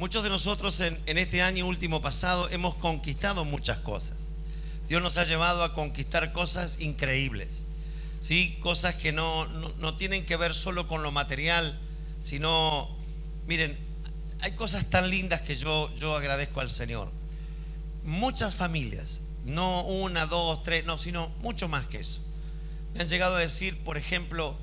Muchos de nosotros en este año último pasado hemos conquistado muchas cosas. Dios nos ha llevado a conquistar cosas increíbles, ¿sí? Cosas que no tienen que ver solo con lo material, sino, miren, hay cosas tan lindas que yo agradezco al Señor. Muchas familias, no una, dos, tres, no, sino mucho más que eso. Me han llegado a decir, por ejemplo: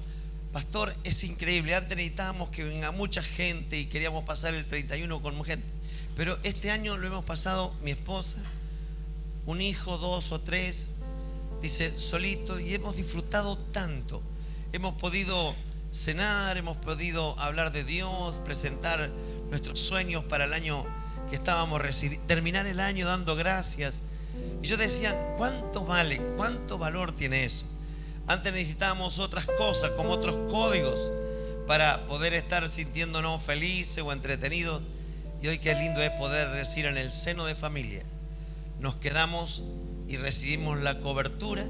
pastor, es increíble, antes necesitábamos que venga mucha gente y queríamos pasar el 31 con mucha gente, pero este año lo hemos pasado mi esposa, un hijo, dos o tres, dice, solito, y hemos disfrutado tanto. Hemos podido cenar, hemos podido hablar de Dios, presentar nuestros sueños para el año que estábamos terminar el año dando gracias. Y yo decía, ¿cuánto vale, cuánto valor tiene eso? Antes necesitábamos otras cosas, como otros códigos, para poder estar sintiéndonos felices o entretenidos. Y hoy qué lindo es poder decir, en el seno de familia nos quedamos y recibimos la cobertura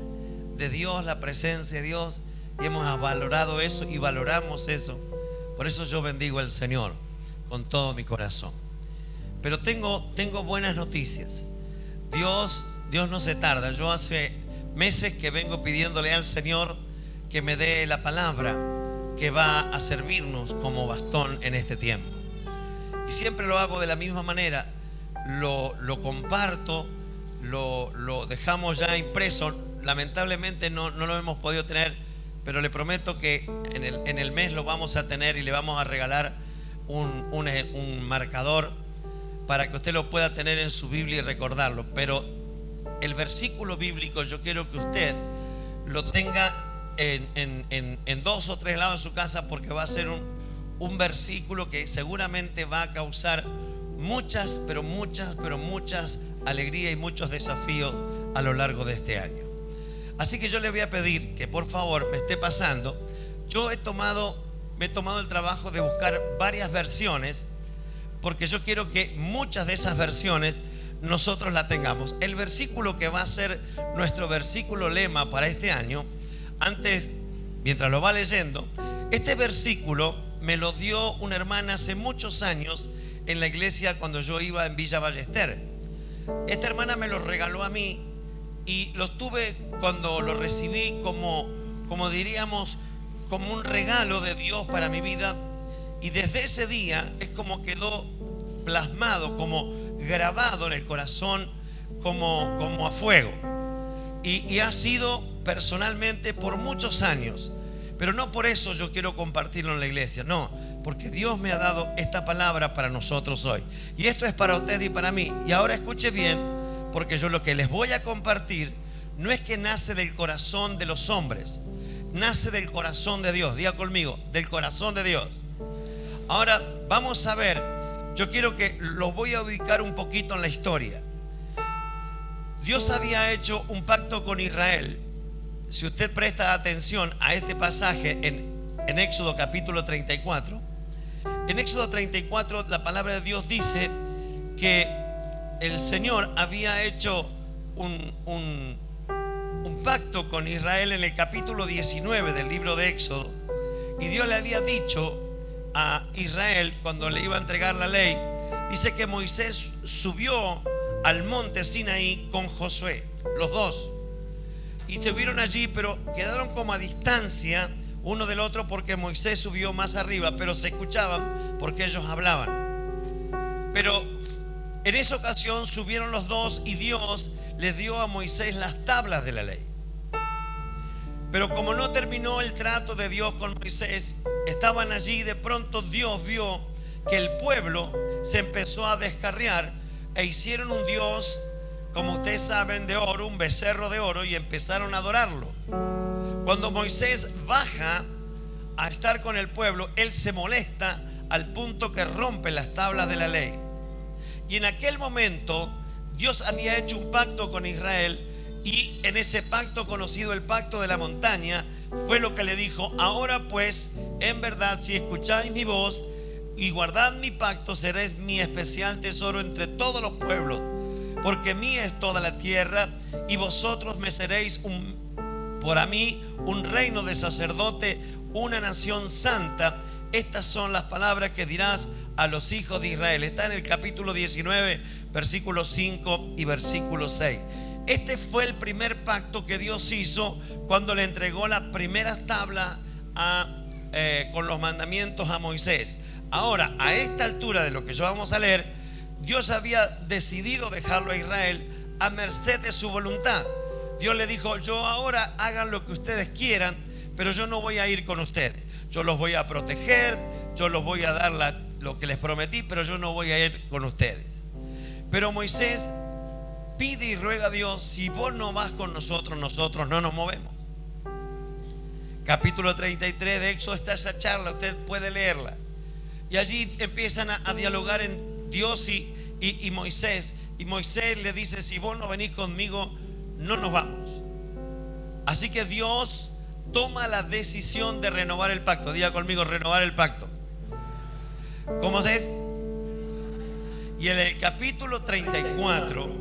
de Dios, la presencia de Dios, y hemos valorado eso y valoramos eso. Por eso yo bendigo al Señor con todo mi corazón. Pero tengo buenas noticias. Dios no se tarda. Yo hace meses que vengo pidiéndole al Señor que me dé la palabra que va a servirnos como bastón en este tiempo. Y siempre lo hago de la misma manera. Lo comparto, lo dejamos ya impreso. Lamentablemente no lo hemos podido tener, pero le prometo que en el mes lo vamos a tener y le vamos a regalar un marcador para que usted lo pueda tener en su Biblia y recordarlo. Pero el versículo bíblico yo quiero que usted lo tenga en dos o tres lados de su casa, porque va a ser un versículo que seguramente va a causar muchas alegrías y muchos desafíos a lo largo de este año. Así que yo le voy a pedir que por favor me esté pasando. Yo me he tomado el trabajo de buscar varias versiones, porque yo quiero que muchas de esas versiones nosotros la tengamos. El versículo que va a ser nuestro versículo lema para este año, antes, mientras lo va leyendo, este versículo me lo dio una hermana hace muchos años en la iglesia cuando yo iba en Villa Ballester. Esta hermana me lo regaló a mí y lo tuve cuando lo recibí como diríamos, como un regalo de Dios para mi vida. Y desde ese día es como quedó plasmado, como grabado en el corazón, como a fuego. Y ha sido personalmente por muchos años. Pero no por eso yo quiero compartirlo en la iglesia, no, porque Dios me ha dado esta palabra para nosotros hoy. Y esto es para usted y para mí. Y ahora escuche bien, porque yo lo que les voy a compartir no es que nace del corazón de los hombres, nace del corazón de Dios. Diga conmigo, del corazón de Dios. Ahora vamos a ver, yo quiero que los voy a ubicar un poquito en la historia. Dios había hecho un pacto con Israel. Si usted presta atención a este pasaje en Éxodo capítulo 34, en Éxodo 34 la palabra de Dios dice que el Señor había hecho un pacto con Israel en el capítulo 19 del libro de Éxodo. Y Dios le había dicho a Israel, cuando le iba a entregar la ley, dice que Moisés subió al monte Sinaí con Josué, los dos, y estuvieron allí, pero quedaron como a distancia uno del otro, porque Moisés subió más arriba, pero se escuchaban porque ellos hablaban. Pero en esa ocasión subieron los dos y Dios les dio a Moisés las tablas de la ley. Pero como no terminó el trato de Dios con Moisés, estaban allí y de pronto Dios vio que el pueblo se empezó a descarriar e hicieron un Dios, como ustedes saben, de oro, un becerro de oro, y empezaron a adorarlo. Cuando Moisés baja a estar con el pueblo, él se molesta al punto que rompe las tablas de la ley. Y en aquel momento Dios había hecho un pacto con Israel, y en ese pacto, conocido el pacto de la montaña, fue lo que le dijo: ahora pues, en verdad, si escucháis mi voz y guardad mi pacto, seréis mi especial tesoro entre todos los pueblos, porque mía es toda la tierra, y vosotros me seréis por a mí un reino de sacerdote, una nación santa. estas son las palabras que dirás a los hijos de Israel. Está en el capítulo 19, versículo 5 y versículo 6. Este fue el primer pacto que Dios hizo cuando le entregó las primeras tablas con los mandamientos a Moisés. Ahora, a esta altura de lo que yo vamos a leer, Dios había decidido dejarlo a Israel a merced de su voluntad. Dios le dijo: yo ahora hagan lo que ustedes quieran, pero yo no voy a ir con ustedes. Yo los voy a proteger, yo los voy a dar lo que les prometí, pero yo no voy a ir con ustedes. Pero Moisés pide y ruega a Dios: si vos no vas con nosotros, nosotros no nos movemos. Capítulo 33 de Éxodo está esa charla, usted puede leerla. Y allí empiezan a dialogar en Dios y Moisés. Y Moisés le dice: si vos no venís conmigo, no nos vamos. Así que Dios toma la decisión de renovar el pacto. Diga conmigo: renovar el pacto. ¿Cómo es? Y en el capítulo 34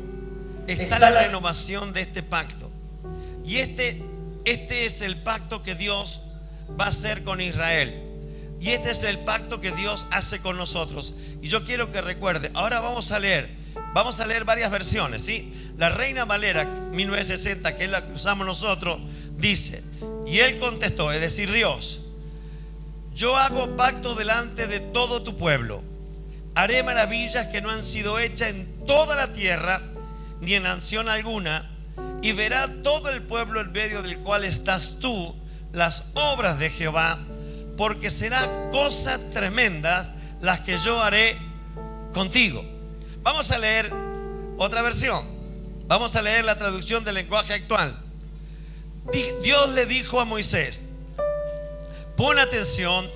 está la renovación de este pacto. Y este es el pacto que Dios va a hacer con Israel. Y este es el pacto que Dios hace con nosotros. Y yo quiero que recuerde, ahora vamos a leer varias versiones, ¿sí? La Reina Valera 1960, que es la que usamos nosotros, dice: y él contestó, es decir, Dios: yo hago pacto delante de todo tu pueblo. Haré maravillas que no han sido hechas en toda la tierra, ni en nación alguna, y verá todo el pueblo en medio del cual estás tú las obras de Jehová, porque serán cosas tremendas las que yo haré contigo. Vamos a leer otra versión. Vamos a leer la traducción del lenguaje actual. Dios le dijo a Moisés: pon atención,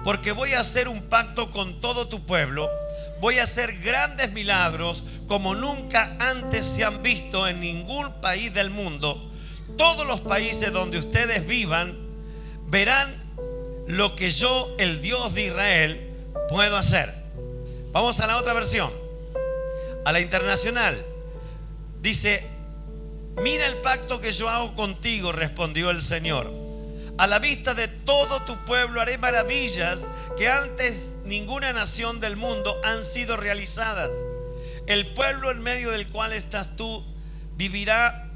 porque voy a hacer un pacto con todo tu pueblo. Voy a hacer grandes milagros como nunca antes se han visto en ningún país del mundo. Todos los países donde ustedes vivan verán lo que yo, el Dios de Israel, puedo hacer. Vamos a la otra versión, a la internacional. Dice: mira el pacto que yo hago contigo, respondió el Señor. A la vista de todo tu pueblo haré maravillas que antes ninguna nación del mundo han sido realizadas. El pueblo en medio del cual estás tú verá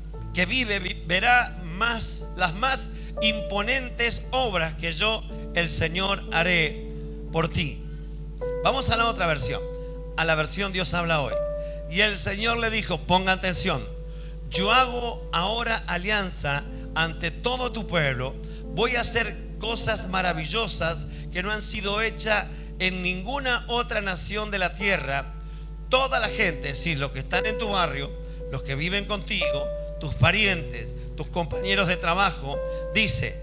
las más imponentes obras que yo, el Señor, haré por ti. Vamos a la otra versión, a la versión Dios habla hoy. Y el Señor le dijo: ponga atención, yo hago ahora alianza ante todo tu pueblo. Voy a hacer cosas maravillosas que no han sido hechas en ninguna otra nación de la tierra. Toda la gente, es decir, los que están en tu barrio, los que viven contigo, tus parientes, tus compañeros de trabajo, dice,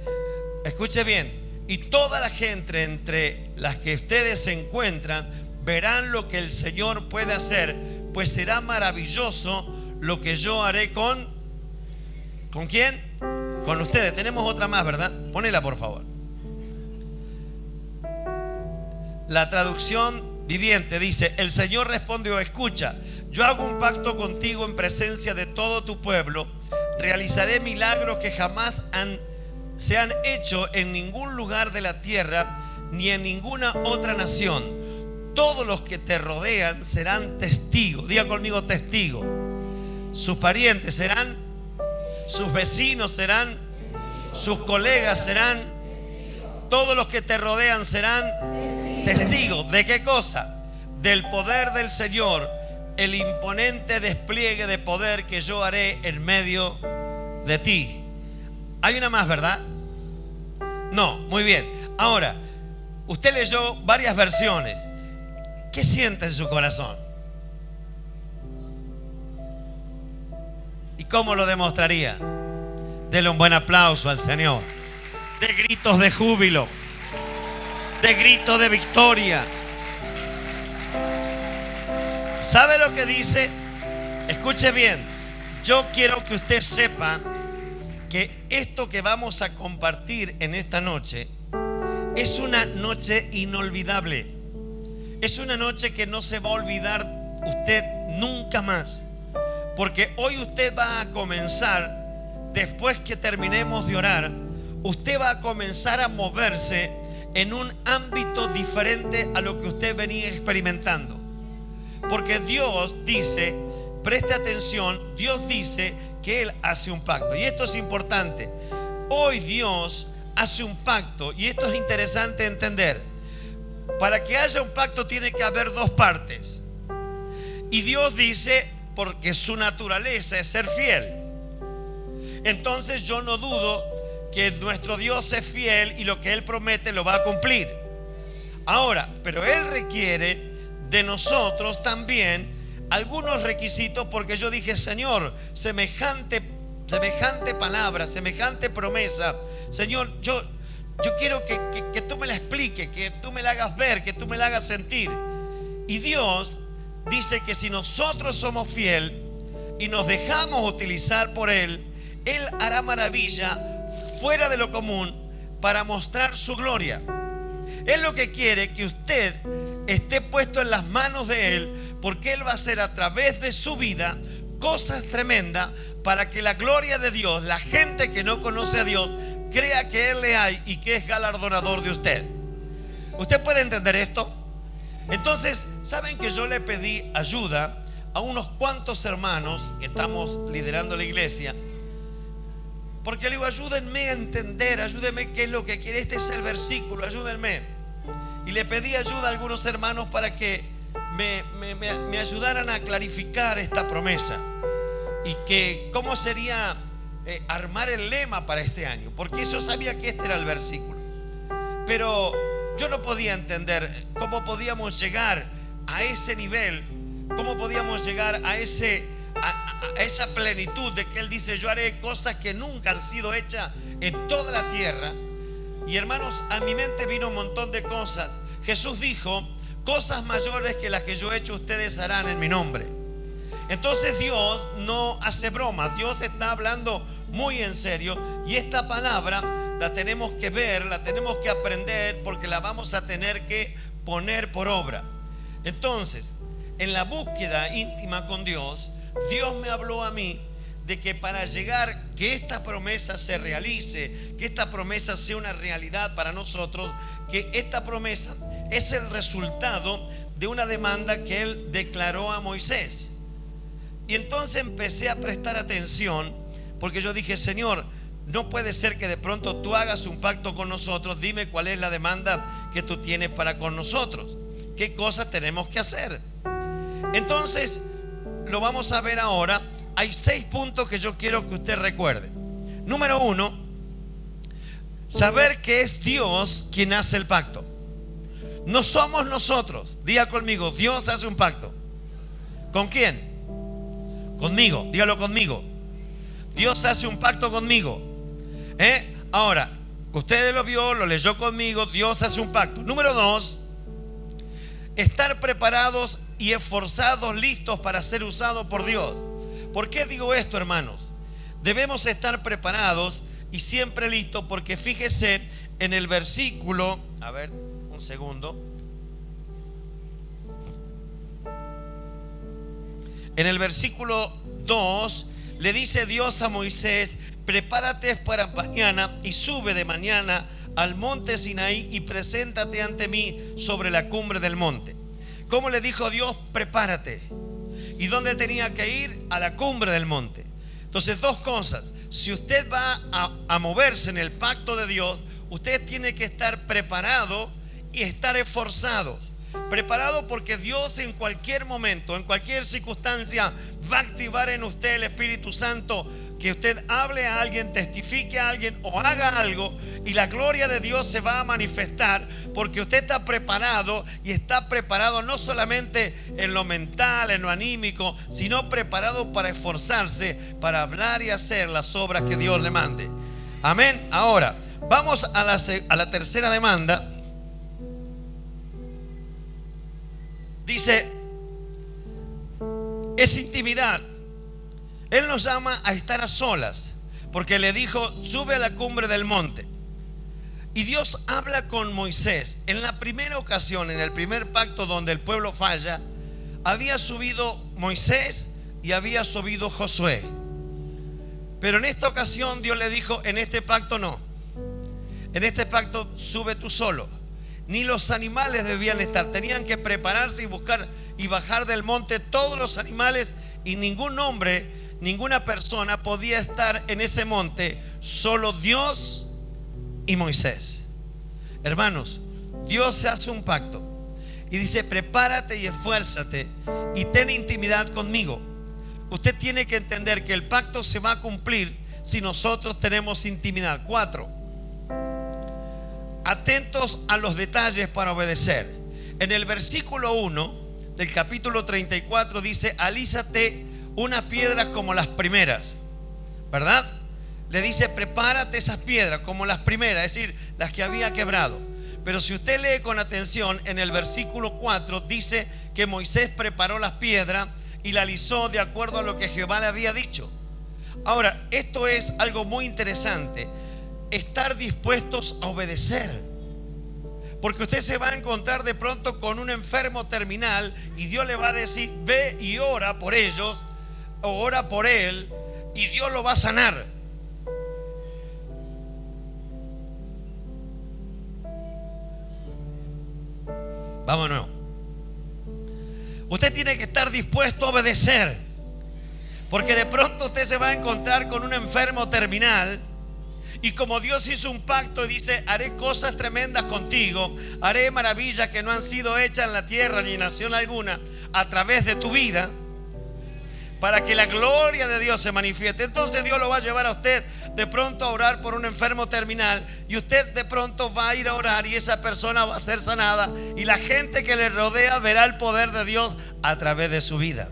escuche bien, y toda la gente entre las que ustedes se encuentran verán lo que el Señor puede hacer, pues será maravilloso lo que yo haré ¿con quién? Con ustedes. Tenemos otra más, ¿verdad? Ponela, por favor. La traducción viviente dice: el Señor respondió: escucha, yo hago un pacto contigo en presencia de todo tu pueblo. Realizaré milagros que jamás se han hecho en ningún lugar de la tierra, ni en ninguna otra nación. Todos los que te rodean serán testigos. Diga conmigo: testigos. Sus parientes serán, sus vecinos serán, sus colegas serán, todos los que te rodean serán testigos. ¿De qué cosa? Del poder del Señor, el imponente despliegue de poder que yo haré en medio de ti. Hay una más, ¿verdad? No, muy bien. Ahora, usted leyó varias versiones. ¿Qué siente en su corazón? ¿Y cómo lo demostraría? Dele un buen aplauso al Señor. De gritos de júbilo, de gritos de victoria. ¿Sabe lo que dice? Escuche bien. Yo quiero que usted sepa que esto que vamos a compartir en esta noche es una noche inolvidable. Es una noche que no se va a olvidar usted nunca más. Porque hoy usted va a comenzar, después que terminemos de orar, usted va a comenzar a moverse en un ámbito diferente a lo que usted venía experimentando. Porque Dios dice, preste atención, Dios dice que Él hace un pacto. Y esto es importante. Hoy Dios hace un pacto, y esto es interesante entender. Para que haya un pacto tiene que haber dos partes. Y Dios dice, porque su naturaleza es ser fiel. Entonces yo no dudo que nuestro Dios es fiel y lo que Él promete lo va a cumplir. Ahora, pero Él requiere de nosotros también algunos requisitos, porque yo dije, Señor, semejante palabra, semejante promesa, Señor, yo quiero que tú me la expliques, que tú me la hagas ver, que tú me la hagas sentir. Y Dios dice que si nosotros somos fieles y nos dejamos utilizar por Él, Él hará maravilla fuera de lo común para mostrar su gloria. Él lo que quiere que usted esté puesto en las manos de Él, porque Él va a hacer a través de su vida cosas tremendas para que la gloria de Dios, la gente que no conoce a Dios, crea que Él le hay y que es galardonador de usted. ¿Usted puede entender esto? Entonces, ¿saben que yo le pedí ayuda a unos cuantos hermanos que estamos liderando la iglesia? Porque le digo, ayúdenme a entender, ayúdenme qué es lo que quiere. Este es el versículo, ayúdenme. Y le pedí ayuda a algunos hermanos para que me ayudaran a clarificar esta promesa. Y que cómo sería armar el lema para este año. Porque yo sabía que este era el versículo. Pero yo no podía entender cómo podíamos llegar a ese nivel. Cómo podíamos llegar a esa plenitud de que Él dice, yo haré cosas que nunca han sido hechas en toda la tierra. Y hermanos, a mi mente vino un montón de cosas. Jesús dijo, cosas mayores que las que yo he hecho ustedes harán en mi nombre. Entonces Dios no hace bromas, Dios está hablando muy en serio. Y esta palabra la tenemos que ver, la tenemos que aprender, porque la vamos a tener que poner por obra. Entonces, en la búsqueda íntima con Dios, Dios me habló a mí de que para llegar, que esta promesa se realice, que esta promesa sea una realidad para nosotros, que esta promesa es el resultado de una demanda que Él declaró a Moisés. Y entonces empecé a prestar atención, porque yo dije, Señor, no puede ser que de pronto tú hagas un pacto con nosotros. Dime cuál es la demanda que tú tienes para con nosotros, qué cosas tenemos que hacer. Entonces lo vamos a ver ahora. Hay 6 puntos que yo quiero que usted recuerde. Número 1, saber que es Dios quien hace el pacto. No somos nosotros. Diga conmigo, Dios hace un pacto. ¿Con quién? Conmigo, dígalo conmigo. Dios hace un pacto conmigo. Ahora, usted lo vio, lo leyó conmigo. Dios hace un pacto. Número 2, estar preparados y esforzados, listos para ser usados por Dios. ¿Por qué digo esto, hermanos? Debemos estar preparados y siempre listos, porque fíjese en el versículo, a ver, un segundo. En el versículo 2 le dice Dios a Moisés, prepárate para mañana y sube de mañana al monte Sinaí y preséntate ante mí sobre la cumbre del monte. ¿Cómo le dijo Dios? Prepárate. ¿Y dónde tenía que ir? A la cumbre del monte. Entonces, 2 cosas. Si usted va a moverse en el pacto de Dios, usted tiene que estar preparado y estar esforzado. Preparado porque Dios en cualquier momento, en cualquier circunstancia, va a activar en usted el Espíritu Santo, que usted hable a alguien, testifique a alguien o haga algo, y la gloria de Dios se va a manifestar porque usted está preparado, y está preparado no solamente en lo mental, en lo anímico, sino preparado para esforzarse, para hablar y hacer las obras que Dios le mande. Amén. Ahora, vamos a la tercera demanda. Dice, es intimidad. Él nos llama a estar a solas, porque le dijo, sube a la cumbre del monte. Y Dios habla con Moisés. En la primera ocasión, en el primer pacto donde el pueblo falla, había subido Moisés y había subido Josué. Pero en esta ocasión Dios le dijo, en este pacto no. En este pacto sube tú solo. ni los animales debían estar. Tenían que prepararse y buscar y bajar del monte todos los animales, y ningún hombre, ninguna persona podía estar en ese monte, solo Dios y Moisés. Hermanos, Dios se hace un pacto y dice: prepárate y esfuérzate y ten intimidad conmigo. Usted tiene que entender que el pacto se va a cumplir si nosotros tenemos intimidad. 4. Atentos a los detalles para obedecer. En el versículo 1 del capítulo 34 dice: alízate unas piedras como las primeras, ¿verdad? Le dice: prepárate esas piedras como las primeras, es decir, las que había quebrado. Pero si usted lee con atención, en el versículo 4 dice que Moisés preparó las piedras y la alisó de acuerdo a lo que Jehová le había dicho. Ahora, esto es algo muy interesante: estar dispuestos a obedecer. Porque usted se va a encontrar de pronto con un enfermo terminal y Dios le va a decir: ve y ora por ellos, o ora por él, y Dios lo va a sanar. Vámonos. Usted tiene que estar dispuesto a obedecer, porque de pronto usted se va a encontrar con un enfermo terminal, y como Dios hizo un pacto y dice: haré cosas tremendas contigo, haré maravillas que no han sido hechas en la tierra ni en nación alguna a través de tu vida, para que la gloria de Dios se manifieste. Entonces Dios lo va a llevar a usted de pronto a orar por un enfermo terminal, y usted de pronto va a ir a orar y esa persona va a ser sanada, y la gente que le rodea verá el poder de Dios a través de su vida.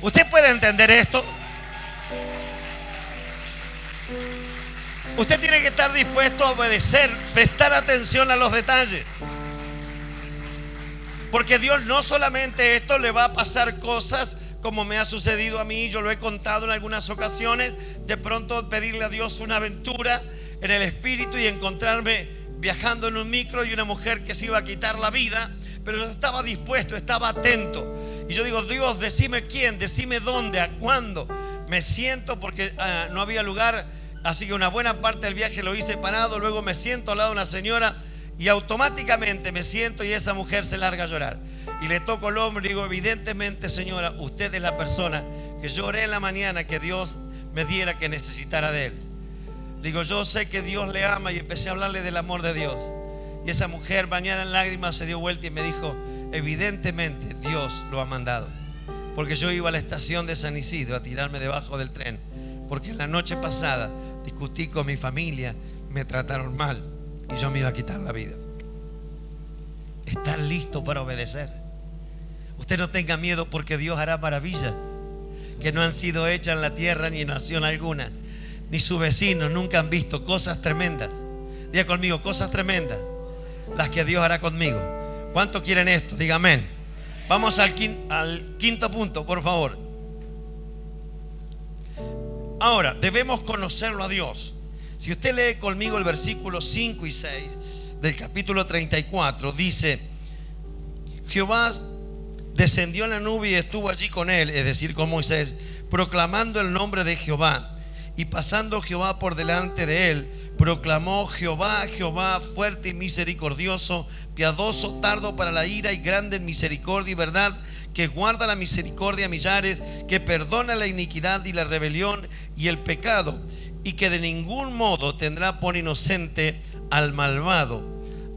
¿Usted puede entender esto? Usted tiene que estar dispuesto a obedecer, prestar atención a los detalles, porque Dios no solamente esto le va a pasar cosas como me ha sucedido a mí. Yo lo he contado en algunas ocasiones, de pronto pedirle a Dios una aventura en el espíritu y encontrarme viajando en un micro y una mujer que se iba a quitar la vida, pero yo estaba dispuesto, estaba atento, y yo digo: Dios, decime quién, decime dónde, a cuándo. Me siento, porque no había lugar, así que una buena parte del viaje lo hice parado. Luego me siento al lado de una señora y automáticamente me siento y esa mujer se larga a llorar. Y le toco el hombro y digo: evidentemente, señora, usted es la persona que yo oré en la mañana que Dios me diera que necesitara de él. Le digo: yo sé que Dios le ama, y empecé a hablarle del amor de Dios. Y esa mujer, bañada en lágrimas, se dio vuelta y me dijo: evidentemente Dios lo ha mandado. Porque yo iba a la estación de San Isidro a tirarme debajo del tren, porque la noche pasada discutí con mi familia, me trataron mal y yo me iba a quitar la vida. Estar listo para obedecer. Usted no tenga miedo, porque Dios hará maravillas que no han sido hechas en la tierra ni en nación alguna, ni sus vecinos nunca han visto. Cosas tremendas. Diga conmigo: cosas tremendas las que Dios hará conmigo. ¿Cuántos quieren esto? Diga amén. Vamos al quinto punto, por favor. Ahora, debemos conocerlo a Dios. Si usted lee conmigo el versículo 5 y 6 del capítulo 34, dice: Jehová descendió en la nube y estuvo allí con él, es decir, con Moisés, proclamando el nombre de Jehová. Y pasando Jehová por delante de él, proclamó: Jehová, Jehová, fuerte y misericordioso, piadoso, tardo para la ira y grande en misericordia y verdad, que guarda la misericordia a millares, que perdona la iniquidad y la rebelión y el pecado, y que de ningún modo tendrá por inocente al malvado,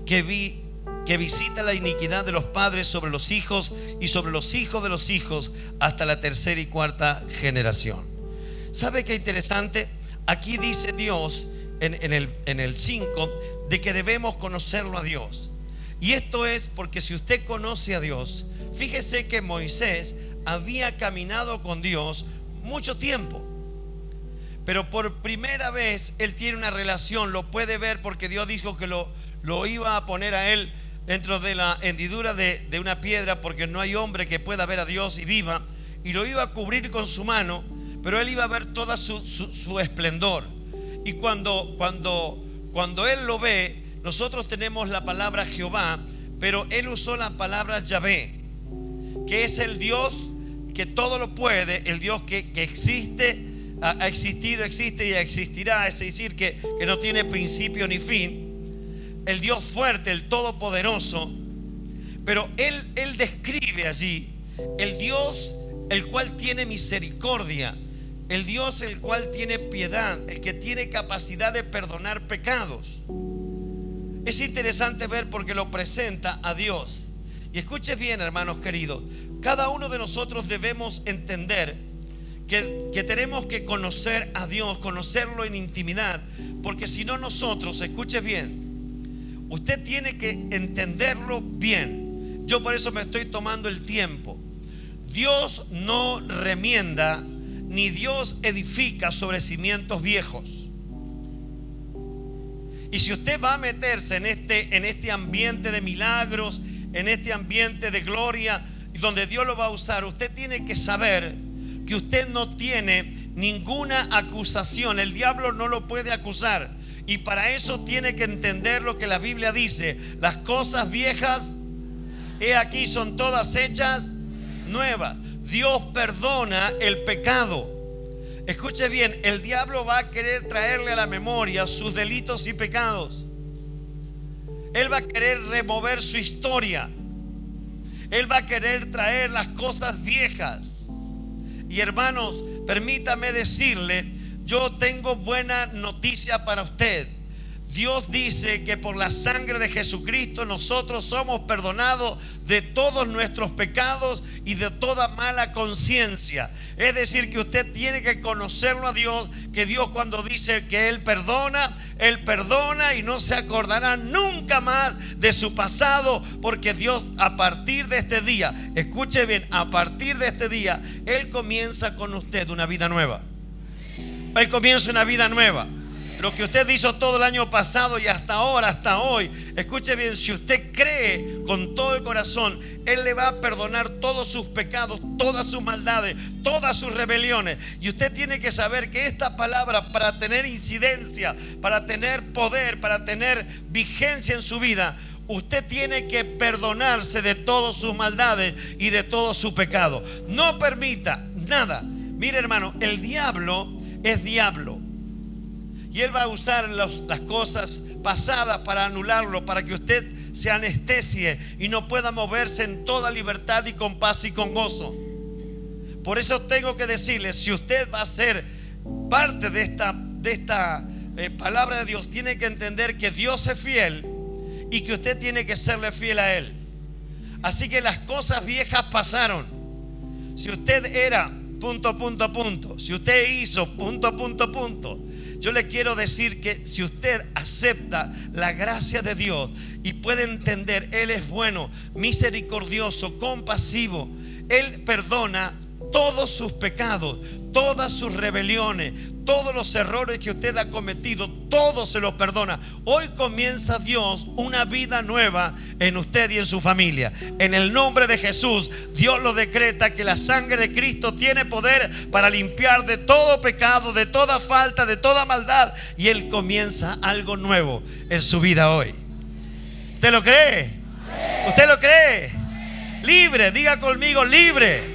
que visita la iniquidad de los padres sobre los hijos y sobre los hijos de los hijos hasta la tercera y cuarta generación. ¿Sabe qué interesante? Aquí dice Dios en el 5 de que debemos conocerlo a Dios. Y esto es porque si usted conoce a Dios, fíjese que Moisés había caminado con Dios mucho tiempo, pero por primera vez él tiene una relación. Lo puede ver porque Dios dijo que lo iba a poner a él dentro de la hendidura de una piedra, porque no hay hombre que pueda ver a Dios y viva, y lo iba a cubrir con su mano, pero él iba a ver toda su esplendor. Y cuando él lo ve, nosotros tenemos la palabra Jehová, pero él usó la palabra Yahvé, que es el Dios que todo lo puede, el Dios que existe, ha existido, existe y existirá, es decir, que no tiene principio ni fin. el Dios fuerte, el todopoderoso. Pero Él describe allí el Dios el cual tiene misericordia, el Dios el cual tiene piedad, el que tiene capacidad de perdonar pecados. Es interesante ver porque lo presenta a Dios. Y escuche bien, hermanos queridos, cada uno de nosotros debemos entender que tenemos que conocer a Dios, conocerlo en intimidad, porque si no nosotros, escuche bien, usted tiene que entenderlo bien. Yo por eso me estoy tomando el tiempo. Dios no remienda, ni Dios edifica sobre cimientos viejos. Y si usted va a meterse en este ambiente de milagros, en este ambiente de gloria, donde Dios lo va a usar, usted tiene que saber que usted no tiene ninguna acusación. El diablo no lo puede acusar. Y para eso tiene que entender lo que la Biblia dice: las cosas viejas, he aquí, son todas hechas nuevas. Dios perdona el pecado. Escuche bien, el diablo va a querer traerle a la memoria sus delitos y pecados. Él va a querer remover su historia. Él va a querer traer las cosas viejas. Y hermanos, permítame decirle, yo tengo buena noticia para usted. Dios dice que por la sangre de Jesucristo nosotros somos perdonados de todos nuestros pecados y de toda mala conciencia. Es decir, que usted tiene que conocerlo a Dios, que Dios, cuando dice que Él perdona y no se acordará nunca más de su pasado, porque Dios, a partir de este día, escuche bien, a partir de este día, Él comienza con usted una vida nueva. Él comienza una vida nueva. Lo que usted hizo todo el año pasado y hasta ahora, hasta hoy, escuche bien, si usted cree con todo el corazón, Él le va a perdonar todos sus pecados, todas sus maldades, todas sus rebeliones. Y usted tiene que saber que esta palabra, para tener incidencia, para tener poder, para tener vigencia en su vida, usted tiene que perdonarse de todas sus maldades y de todo su pecado. No permita nada. Mire, hermano, el diablo es diablo. Y él va a usar las cosas pasadas para anularlo, para que usted se anestesie y no pueda moverse en toda libertad y con paz y con gozo. Por eso tengo que decirle, si usted va a ser parte de esta palabra de Dios, tiene que entender que Dios es fiel y que usted tiene que serle fiel a Él. Así que las cosas viejas pasaron. Si usted era ... si usted hizo ... yo le quiero decir que si usted acepta la gracia de Dios y puede entender, Él es bueno, misericordioso, compasivo. Él perdona todos sus pecados, todas sus rebeliones, todos los errores que usted ha cometido, todo se los perdona. Hoy comienza Dios una vida nueva en usted y en su familia. En el nombre de Jesús, Dios lo decreta, que la sangre de Cristo tiene poder para limpiar de todo pecado, de toda falta, de toda maldad. Y Él comienza algo nuevo en su vida hoy. ¿Usted lo cree? ¿Usted lo cree? Libre, diga conmigo, libre.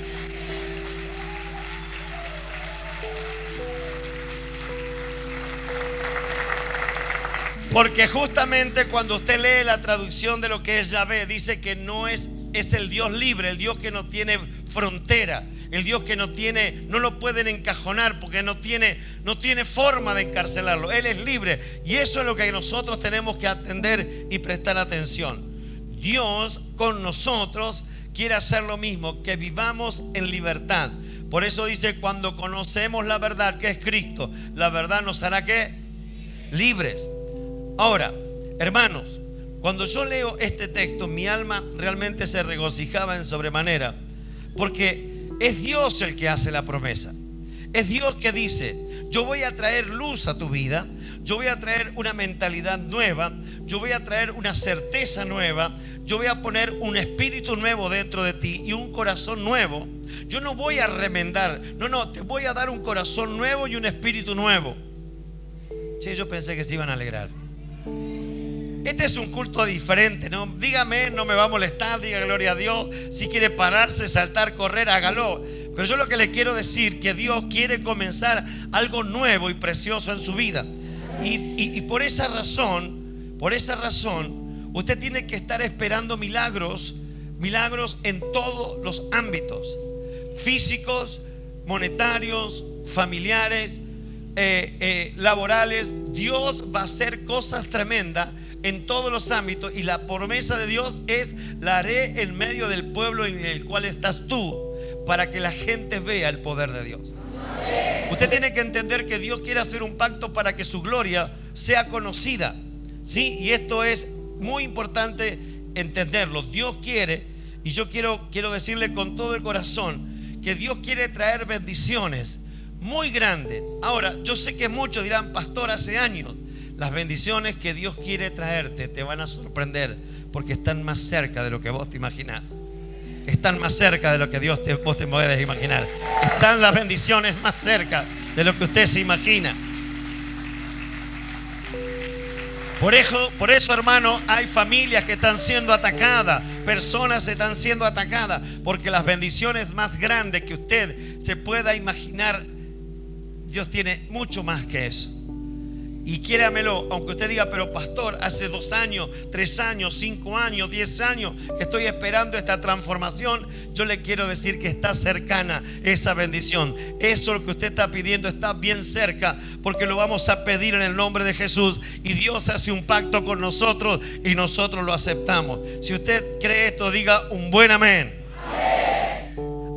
Porque justamente cuando usted lee la traducción de lo que es Yahvé, dice que no es el Dios libre, el Dios que no tiene frontera, el Dios que no lo pueden encajonar, porque no tiene forma de encarcelarlo. Él es libre, y eso es lo que nosotros tenemos que atender y prestar atención. Dios con nosotros quiere hacer lo mismo, que vivamos en libertad. Por eso dice, cuando conocemos la verdad, que es Cristo, la verdad nos hará ¿qué? Libres. Ahora, hermanos, cuando yo leo este texto, mi alma realmente se regocijaba en sobremanera, porque es Dios el que hace la promesa. Es Dios que dice, yo voy a traer luz a tu vida, yo voy a traer una mentalidad nueva, yo voy a traer una certeza nueva, yo voy a poner un espíritu nuevo dentro de ti y un corazón nuevo. Yo no voy a remendar, no, te voy a dar un corazón nuevo y un espíritu nuevo. Che, yo pensé que se iban a alegrar. Este es un culto diferente, ¿no? Dígame, no me va a molestar, diga gloria a Dios. Si quiere pararse, saltar, correr, hágalo. Pero yo lo que le quiero decir, que Dios quiere comenzar algo nuevo y precioso en su vida. Y por esa razón, Por esa razón, usted tiene que estar esperando milagros en todos los ámbitos, físicos, monetarios, familiares, laborales. Dios va a hacer cosas tremendas en todos los ámbitos, y la promesa de Dios es: la haré en medio del pueblo en el cual estás tú, para que la gente vea el poder de Dios. Usted tiene que entender que Dios quiere hacer un pacto para que su gloria sea conocida, ¿sí? Y esto es muy importante entenderlo. Dios quiere, y yo quiero decirle con todo el corazón, que Dios quiere traer bendiciones muy grandes. Ahora, yo sé que muchos dirán: pastor, hace años. Las bendiciones que Dios quiere traerte te van a sorprender, porque están más cerca de lo que vos te imaginás. Están más cerca de lo que vos te puedes imaginar. Están las bendiciones más cerca de lo que usted se imagina. Por eso, hermano, hay familias que están siendo atacadas, personas están siendo atacadas, porque las bendiciones más grandes que usted se pueda imaginar, Dios tiene mucho más que eso. Y créamelo, aunque usted diga: pero pastor, hace 2 años, 3 años, 5 años, 10 años que estoy esperando esta transformación, yo le quiero decir que está cercana esa bendición. Eso lo que usted está pidiendo está bien cerca, porque lo vamos a pedir en el nombre de Jesús, y Dios hace un pacto con nosotros y nosotros lo aceptamos. Si usted cree esto, diga un buen amén.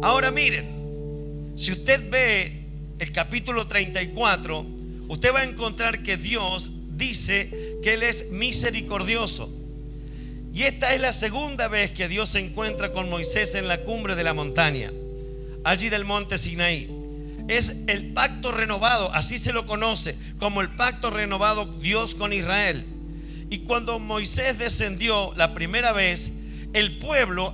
Ahora miren, si usted ve el capítulo 34, usted va a encontrar que Dios dice que Él es misericordioso. Y esta es la segunda vez que Dios se encuentra con Moisés en la cumbre de la montaña, allí del monte Sinaí. Es el pacto renovado, así se lo conoce, como el pacto renovado Dios con Israel. Y cuando Moisés descendió la primera vez, el pueblo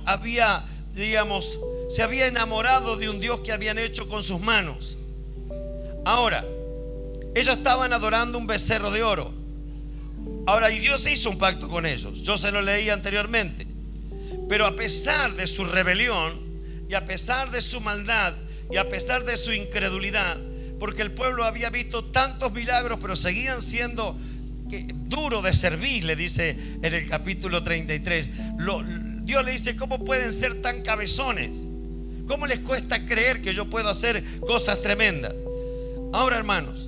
se había enamorado de un Dios que habían hecho con sus manos. Ahora, ellos estaban adorando un becerro de oro. Ahora, y Dios hizo un pacto con ellos. Yo se lo leí anteriormente. Pero a pesar de su rebelión, y a pesar de su maldad, y a pesar de su incredulidad, porque el pueblo había visto tantos milagros, pero seguían siendo duros de servir, le dice en el capítulo 33. Dios le dice: ¿cómo pueden ser tan cabezones? ¿Cómo les cuesta creer que yo puedo hacer cosas tremendas? Ahora, hermanos,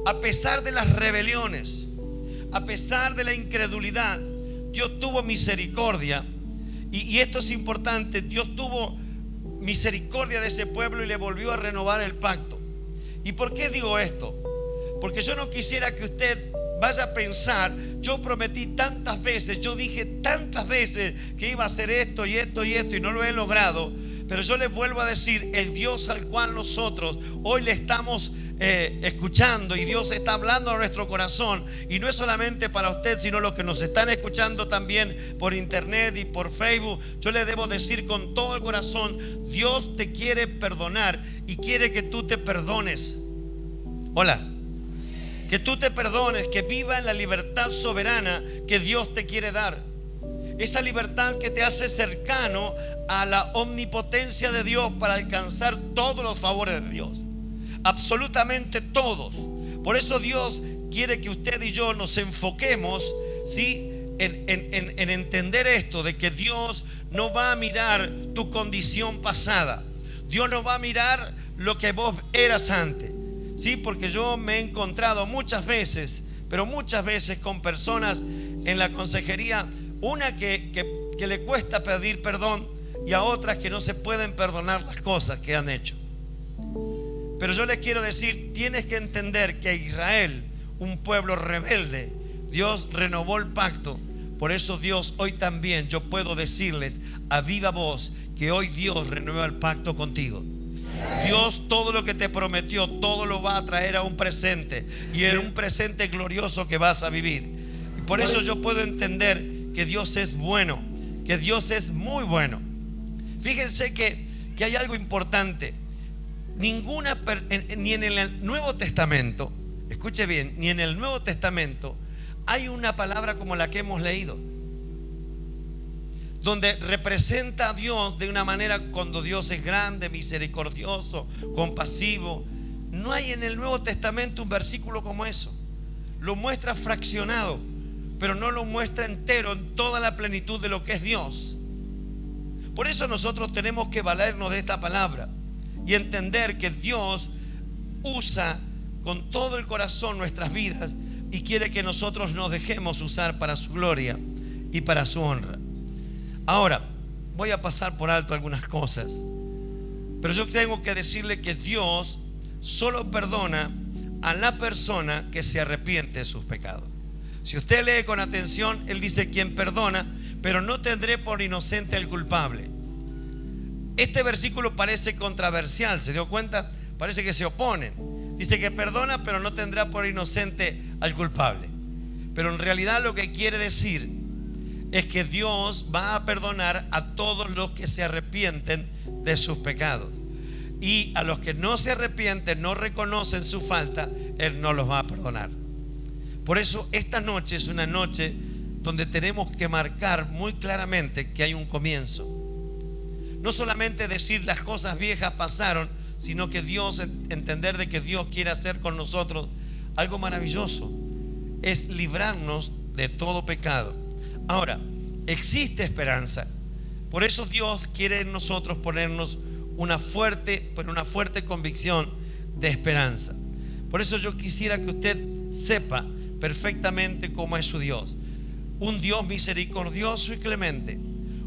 a pesar de las rebeliones, a pesar de la incredulidad, Dios tuvo misericordia. Y esto es importante: Dios tuvo misericordia de ese pueblo y le volvió a renovar el pacto. ¿Y por qué digo esto? Porque yo no quisiera que usted vaya a pensar: yo prometí tantas veces, yo dije tantas veces que iba a hacer esto y esto y esto, y no lo he logrado. Pero yo les vuelvo a decir: el Dios al cual nosotros hoy le estamos escuchando, y Dios está hablando a nuestro corazón, y no es solamente para usted, sino los que nos están escuchando también por internet y por Facebook, yo le debo decir con todo el corazón: Dios te quiere perdonar y quiere que tú te perdones. Hola. Que tú te perdones, que viva en la libertad soberana que Dios te quiere dar. Esa libertad que te hace cercano a la omnipotencia de Dios para alcanzar todos los favores de Dios. Absolutamente todos. Por eso Dios quiere que usted y yo nos enfoquemos, ¿sí?, en entender esto, de que Dios no va a mirar tu condición pasada. Dios no va a mirar lo que vos eras antes. Sí, porque yo me he encontrado muchas veces, pero muchas veces, con personas en la consejería, una que le cuesta pedir perdón, y a otras que no se pueden perdonar las cosas que han hecho. Pero yo les quiero decir: tienes que entender que Israel, un pueblo rebelde, Dios renovó el pacto. Por eso Dios hoy también, yo puedo decirles a viva voz que hoy Dios renueva el pacto contigo. Dios todo lo que te prometió, todo lo va a traer a un presente, y en un presente glorioso que vas a vivir. Y por eso yo puedo entender que Dios es bueno, que Dios es muy bueno. Fíjense que hay algo importante. Ni en el Nuevo Testamento, escuche bien, ni en el Nuevo Testamento hay una palabra como la que hemos leído, donde representa a Dios de una manera, cuando Dios es grande, misericordioso, compasivo. No hay en el Nuevo Testamento un versículo como eso. Lo muestra fraccionado, pero no lo muestra entero en toda la plenitud de lo que es Dios. Por eso nosotros tenemos que valernos de esta palabra y entender que Dios usa con todo el corazón nuestras vidas y quiere que nosotros nos dejemos usar para su gloria y para su honra. Ahora, voy a pasar por alto algunas cosas, pero yo tengo que decirle que Dios solo perdona a la persona que se arrepiente de sus pecados. Si usted lee con atención, Él dice: quien perdona, pero no tendré por inocente al culpable. Este versículo parece controversial, ¿se dio cuenta? Parece que se oponen. Dice que perdona, pero no tendrá por inocente al culpable. Pero en realidad lo que quiere decir es que Dios va a perdonar a todos los que se arrepienten de sus pecados. Y a los que no se arrepienten, no reconocen su falta, Él no los va a perdonar. Por eso esta noche es una noche donde tenemos que marcar muy claramente que hay un comienzo. No solamente decir las cosas viejas pasaron, sino que entender de que Dios quiere hacer con nosotros algo maravilloso. Es librarnos de todo pecado. Ahora, existe esperanza. Por eso Dios quiere en nosotros ponernos una fuerte convicción de esperanza. Por eso yo quisiera que usted sepa perfectamente cómo es su Dios. Un Dios misericordioso y clemente,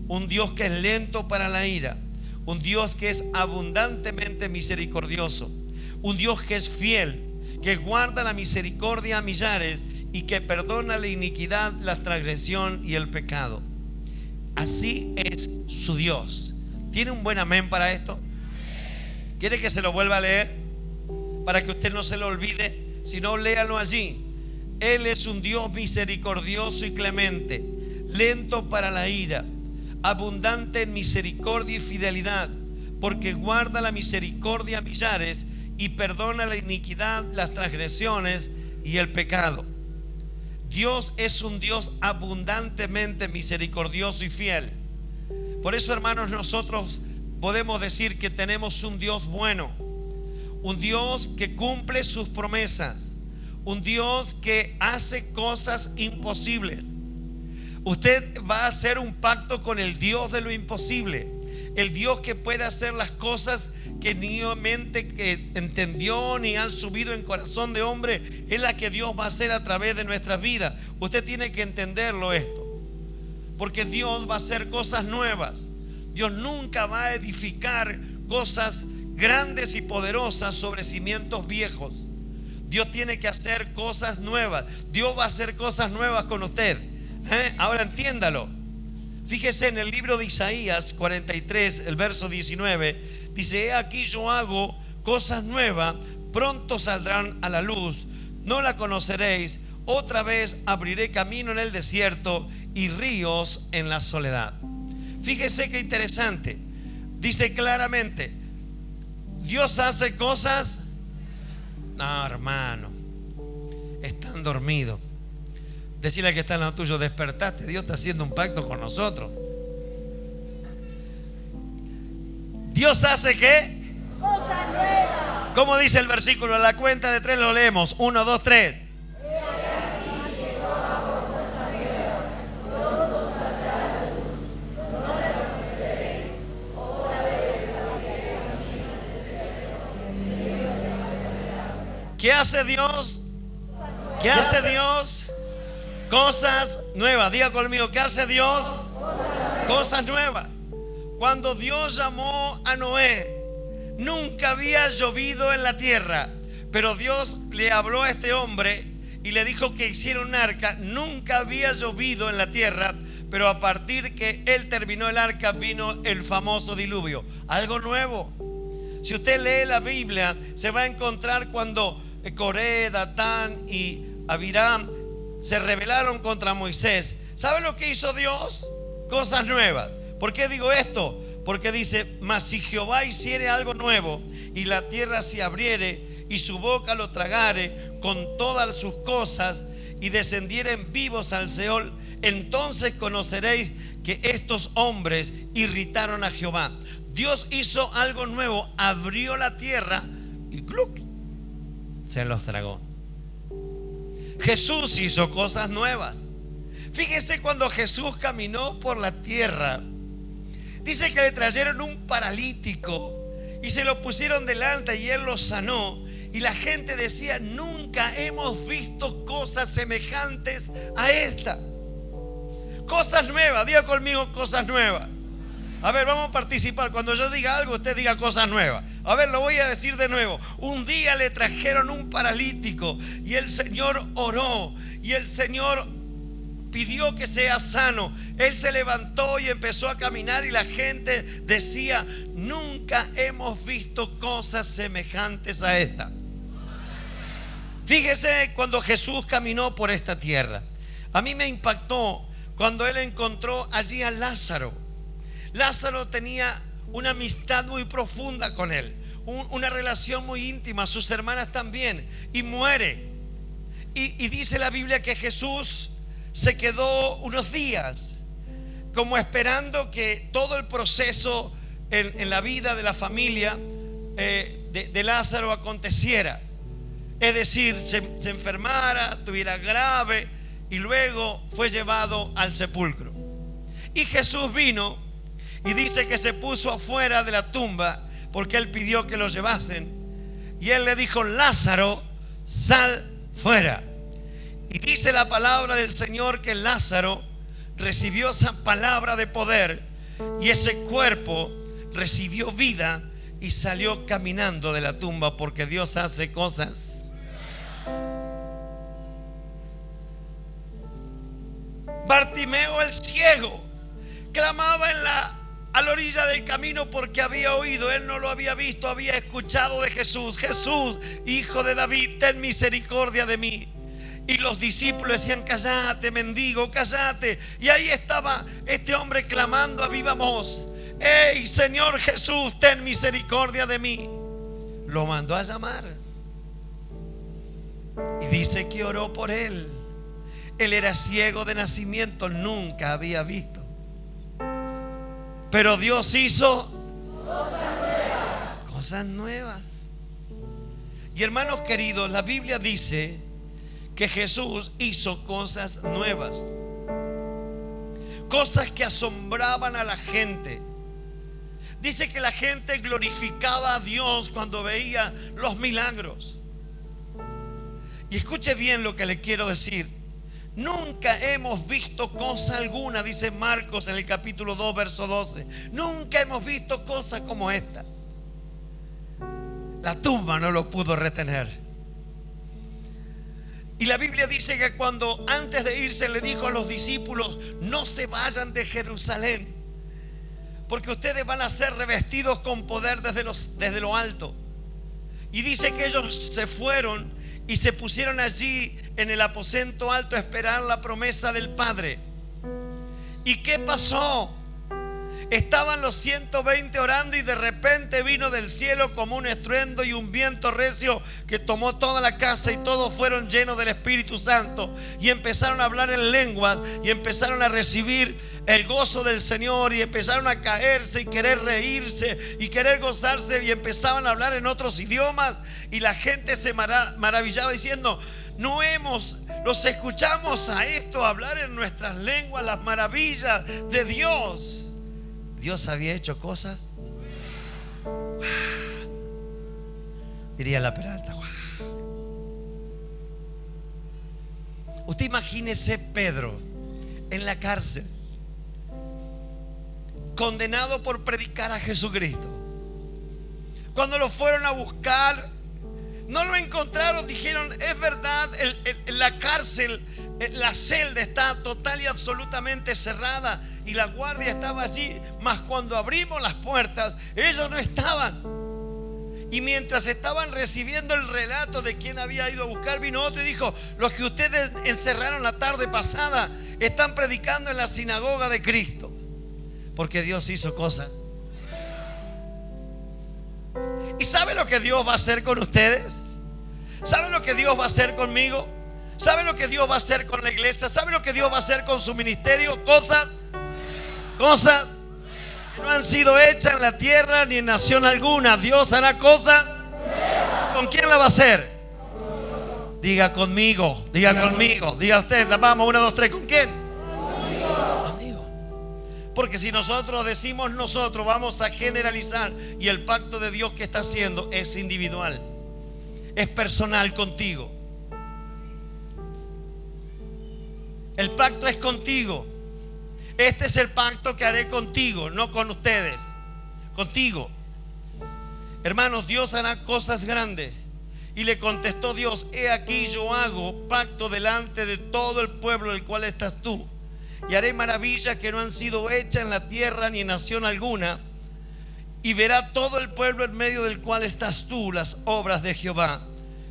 un Dios que es lento para la ira, un Dios que es abundantemente misericordioso, un Dios que es fiel, que guarda la misericordia a millares y que perdona la iniquidad, la transgresión y el pecado. Así es su Dios. ¿Tiene un buen amén para esto? ¿Quiere que se lo vuelva a leer? Para que usted no se lo olvide. Si no, léalo allí. Él es un Dios misericordioso y clemente, lento para la ira, abundante en misericordia y fidelidad, porque guarda la misericordia a millares y perdona la iniquidad, las transgresiones y el pecado. Dios es un Dios abundantemente misericordioso y fiel. Por eso, hermanos, nosotros podemos decir que tenemos un Dios bueno, un Dios que cumple sus promesas, un Dios que hace cosas imposibles. Usted va a hacer un pacto con el Dios de lo imposible, el Dios que puede hacer las cosas que ni mente que entendió ni han subido en corazón de hombre. Es la que Dios va a hacer a través de nuestras vidas. Usted tiene que entenderlo esto, porque Dios va a hacer cosas nuevas. Dios nunca va a edificar cosas grandes y poderosas sobre cimientos viejos. Dios tiene que hacer cosas nuevas. Dios va a hacer cosas nuevas con usted. Ahora entiéndalo. Fíjese en el libro de Isaías 43, el verso 19. Dice: he aquí yo hago cosas nuevas, pronto saldrán a la luz, no la conoceréis. Otra vez abriré camino en el desierto y ríos en la soledad. Fíjese qué interesante. Dice claramente: Dios hace cosas. No, hermano, están dormidos. Decirle al que está en lado tuyo: despertate, Dios está haciendo un pacto con nosotros. Dios hace ¿qué? Cosas nuevas. ¿Cómo dice el versículo? A la cuenta de 3 lo leemos. 1, 2, 3. ¿Qué hace Dios? ¿Qué hace Dios? Cosas nuevas. Diga conmigo: ¿qué hace Dios? Cosas nuevas. Cuando Dios llamó a Noé, nunca había llovido en la tierra, pero Dios le habló a este hombre y le dijo que hiciera un arca. Nunca había llovido en la tierra, pero a partir que él terminó el arca vino el famoso diluvio. Algo nuevo. Si usted lee la Biblia, se va a encontrar cuando Coré, Datán y Abiram se rebelaron contra Moisés. ¿Sabe lo que hizo Dios? Cosas nuevas. ¿Por qué digo esto? Porque dice: mas si Jehová hiciere algo nuevo y la tierra se abriere y su boca lo tragare con todas sus cosas y descendieren vivos al Seol, entonces conoceréis que estos hombres irritaron a Jehová. Dios hizo algo nuevo, abrió la tierra y ¡cluc!, se los tragó. Jesús hizo cosas nuevas. Fíjese, cuando Jesús caminó por la tierra, dice que le trajeron un paralítico y se lo pusieron delante y él lo sanó. Y la gente decía: nunca hemos visto cosas semejantes a esta. Cosas nuevas, diga conmigo, cosas nuevas. A ver, vamos a participar. Cuando yo diga algo, usted diga cosas nuevas. A ver, lo voy a decir de nuevo. Un día le trajeron un paralítico y el Señor oró y el Señor pidió que sea sano. Él se levantó y empezó a caminar y la gente decía: nunca hemos visto cosas semejantes a esta. Fíjese, cuando Jesús caminó por esta tierra, a mí me impactó cuando él encontró allí a Lázaro. Lázaro tenía una amistad muy profunda con él, una relación muy íntima, sus hermanas también, y muere. Y dice la Biblia que Jesús se quedó unos días como esperando que todo el proceso en la vida de la familia de Lázaro aconteciera. Es decir, se enfermara, tuviera grave, y luego fue llevado al sepulcro. Y Jesús vino y dice que se puso afuera de la tumba porque él pidió que lo llevasen. Y él le dijo: Lázaro, sal fuera. Y dice la palabra del Señor que Lázaro recibió esa palabra de poder, y ese cuerpo recibió vida y salió caminando de la tumba, porque Dios hace cosas. Bartimeo el ciego clamaba a la orilla del camino porque había oído, él no lo había visto, había escuchado de Jesús: Jesús, hijo de David, ten misericordia de mí. Y los discípulos decían: cállate, mendigo, cállate. Y ahí estaba este hombre clamando a viva voz: hey, Señor Jesús, ten misericordia de mí. Lo mandó a llamar y dice que oró por él. Él era ciego de nacimiento, nunca había visto, pero Dios hizo cosas nuevas. Y hermanos queridos, la Biblia dice que Jesús hizo cosas nuevas, cosas que asombraban a la gente. Dice que la gente glorificaba a Dios cuando veía los milagros. Y escuche bien lo que le quiero decir: nunca hemos visto cosa alguna, dice Marcos en el capítulo 2, verso 12. Nunca hemos visto cosas como estas. La tumba no lo pudo retener. Y la Biblia dice que cuando antes de irse le dijo a los discípulos: no se vayan de Jerusalén, porque ustedes van a ser revestidos con poder desde lo alto. Y dice que ellos se fueron y se pusieron allí en el aposento alto a esperar la promesa del Padre. ¿Y qué pasó? Estaban los 120 orando y de repente vino del cielo como un estruendo y un viento recio que tomó toda la casa, y todos fueron llenos del Espíritu Santo y empezaron a hablar en lenguas y empezaron a recibir el gozo del Señor, y empezaron a caerse y querer reírse y querer gozarse, y empezaban a hablar en otros idiomas, y la gente se maravillaba diciendo: los escuchamos a esto hablar en nuestras lenguas las maravillas de Dios. Dios había hecho cosas. Diría la Peralta. Usted imagínese Pedro en la cárcel, condenado por predicar a Jesucristo. Cuando lo fueron a buscar, no lo encontraron. Dijeron: es verdad, la cárcel, la celda está total y absolutamente cerrada y la guardia estaba allí, mas cuando abrimos las puertas, ellos no estaban. Y mientras estaban recibiendo el relato de quién había ido a buscar, vino otro y dijo: los que ustedes encerraron la tarde pasada están predicando en la sinagoga de Cristo. Porque Dios hizo cosas. ¿Y sabe lo que Dios va a hacer con ustedes? ¿Sabe lo que Dios va a hacer conmigo? ¿Sabe lo que Dios va a hacer con la iglesia? ¿Sabe lo que Dios va a hacer con su ministerio? Cosas que no han sido hechas en la tierra ni en nación alguna. Dios hará cosas. ¿Con quién la va a hacer? Diga conmigo, diga conmigo, diga usted. Vamos, 1, 2, 3. ¿Con quién? Porque si nosotros decimos nosotros, vamos a generalizar, y el pacto de Dios que está haciendo es individual, es personal contigo. El pacto es contigo. Este es el pacto que haré contigo, no con ustedes, contigo. Hermanos, Dios hará cosas grandes. Y le contestó Dios: he aquí yo hago pacto delante de todo el pueblo del cual estás tú, y haré maravillas que no han sido hechas en la tierra ni en nación alguna, y verá todo el pueblo en medio del cual estás tú las obras de Jehová,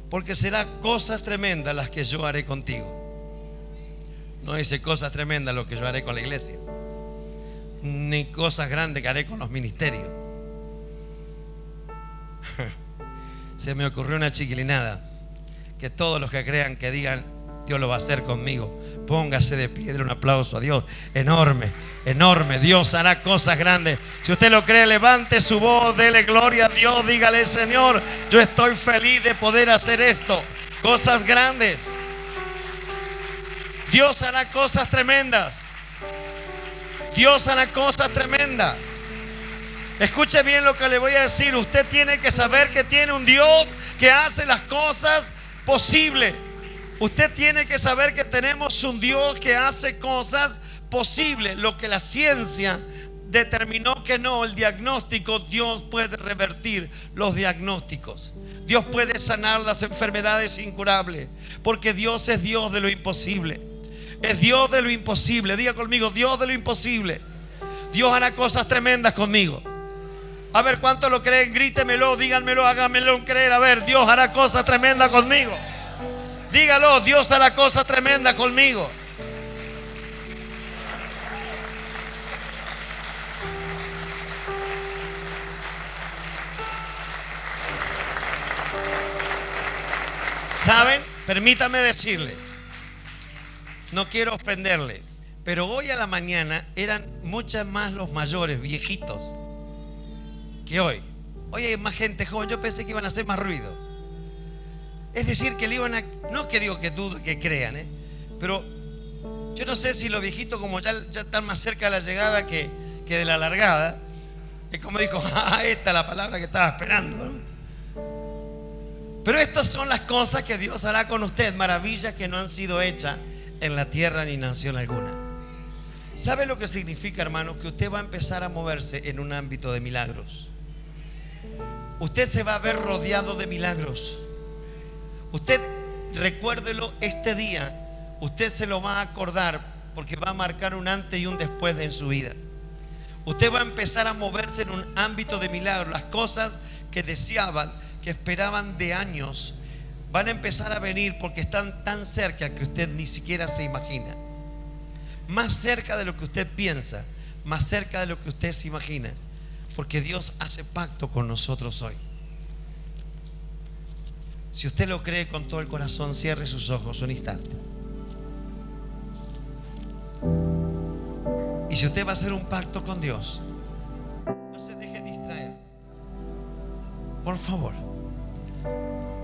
porque serán cosas tremendas las que yo haré contigo. No dice cosas tremendas lo que yo haré con la iglesia, ni cosas grandes que haré con los ministerios. Se me ocurrió una chiquilinada: que todos los que crean, que digan: Dios lo va a hacer conmigo. Póngase de pie, un aplauso a Dios. Enorme, enorme. Dios hará cosas grandes. Si usted lo cree, levante su voz, dele gloria a Dios, dígale: Señor, yo estoy feliz de poder hacer esto. Cosas grandes. Dios hará cosas tremendas. Dios hará cosas tremendas. Escuche bien lo que le voy a decir. Usted tiene que saber que tiene un Dios que hace las cosas posibles. Usted tiene que saber que tenemos un Dios que hace cosas posibles. Lo que la ciencia determinó que no, el diagnóstico, Dios puede revertir los diagnósticos. Dios puede sanar las enfermedades incurables, porque Dios es Dios de lo imposible. Es Dios de lo imposible. Diga conmigo: Dios de lo imposible. Dios hará cosas tremendas conmigo. A ver, ¿cuántos lo creen? Grítemelo, díganmelo, háganmelo creer. A ver, Dios hará cosas tremendas conmigo. Dígalo: Dios hará cosas tremendas conmigo. ¿Saben? Permítame decirle, no quiero ofenderle, pero hoy a la mañana eran muchas más los mayores, viejitos, que hoy. Hoy hay más gente joven. Yo pensé que iban a hacer más ruido. Es decir, que le iban a... No que digo que dudo que crean, pero yo no sé si los viejitos, como ya están más cerca de la llegada que de la largada, es como dijo: esta es la palabra que estaba esperando, ¿no? Pero estas son las cosas que Dios hará con usted, maravillas que no han sido hechas en la tierra ni nación alguna. ¿Sabe lo que significa, hermano? Que usted va a empezar a moverse en un ámbito de milagros. Usted se va a ver rodeado de milagros. Usted, recuérdelo, este día usted se lo va a acordar, porque va a marcar un antes y un después en su vida. Usted va a empezar a moverse en un ámbito de milagros. Las cosas que deseaban, que esperaban de años, van a empezar a venir, porque están tan cerca que usted ni siquiera se imagina. Más cerca de lo que usted piensa, más cerca de lo que usted se imagina, porque Dios hace pacto con nosotros hoy. Si usted lo cree con todo el corazón, cierre sus ojos un instante. Y si usted va a hacer un pacto con Dios, no se deje distraer, por favor,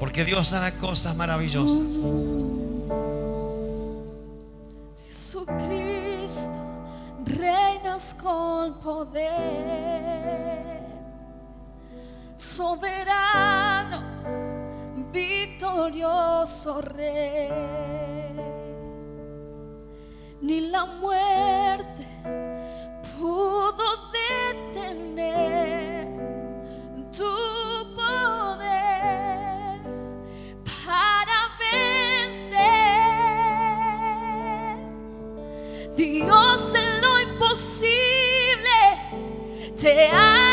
porque Dios hará cosas maravillosas. Jesucristo, reinas con poder, soberano, victorioso Rey. Ni la muerte pudo detener tu poder para vencer. Dios, en lo imposible te ha